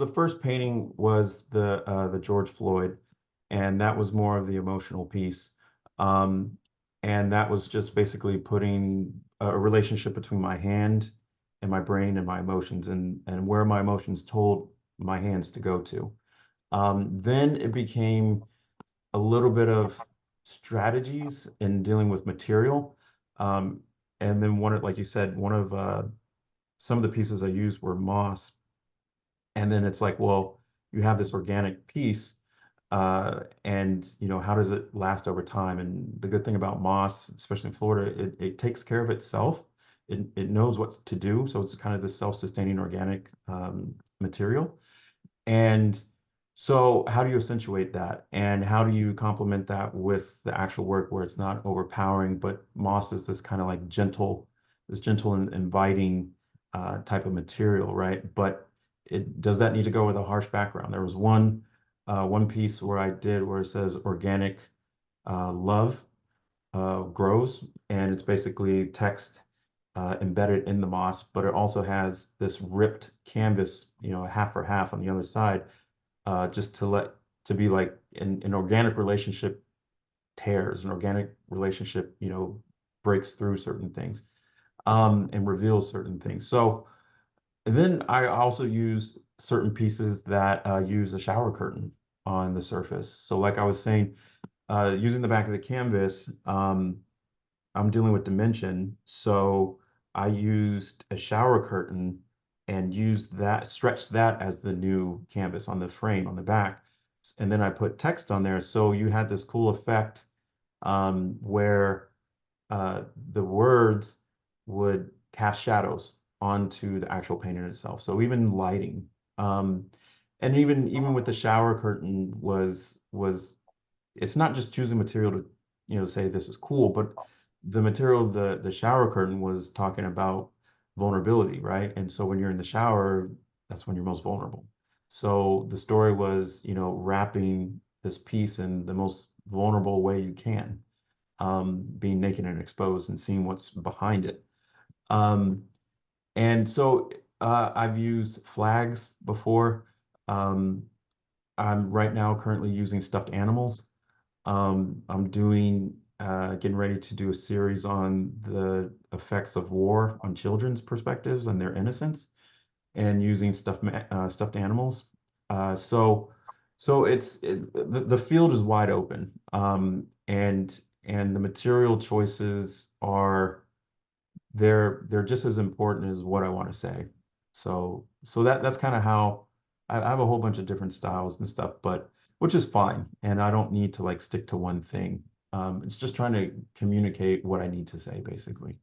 the first painting was the George Floyd, and that was more of the emotional piece. Um, and that was just basically putting a relationship between my hand and my brain and my emotions, and where my emotions told my hands to go to. Then it became a little bit of strategies in dealing with material. Um, and then like you said, one of some of the pieces I used were moss. And then it's like, well, you have this organic piece, and how does it last over time? And the good thing about moss, especially in Florida, it takes care of itself. It knows what to do, so it's kind of this self-sustaining organic material. And so, how do you accentuate that? And how do you complement that with the actual work where it's not overpowering, but moss is this kind of like this gentle and inviting type of material, right? But it does that need to go with a harsh background? There was one piece where I did where it says organic love grows, and it's basically text embedded in the moss, but it also has this ripped canvas, half for half on the other side, just to be like an organic relationship tears, an organic relationship, breaks through certain things, and reveals certain things. So and then I also use certain pieces that use a shower curtain on the surface. So like I was saying, using the back of the canvas, I'm dealing with dimension, so I used a shower curtain and used that, stretched that as the new canvas on the frame on the back. And then I put text on there. So you had this cool effect where the words would cast shadows onto the actual painting itself. So even lighting, and even with the shower curtain was it's not just choosing material to say this is cool, but the material, the shower curtain was talking about vulnerability, right? And so when you're in the shower, that's when you're most vulnerable. So the story was, wrapping this piece in the most vulnerable way you can, being naked and exposed and seeing what's behind it. Um, and so I've used flags before. Um, I'm right now currently using stuffed animals. I'm getting ready to do a series on the effects of war on children's perspectives and their innocence, and using stuffed animals. So, the field is wide open, and the material choices are they're just as important as what I want to say. So that's kind of how I have a whole bunch of different styles and stuff, but which is fine, and I don't need to like stick to one thing. It's just trying to communicate what I need to say, basically.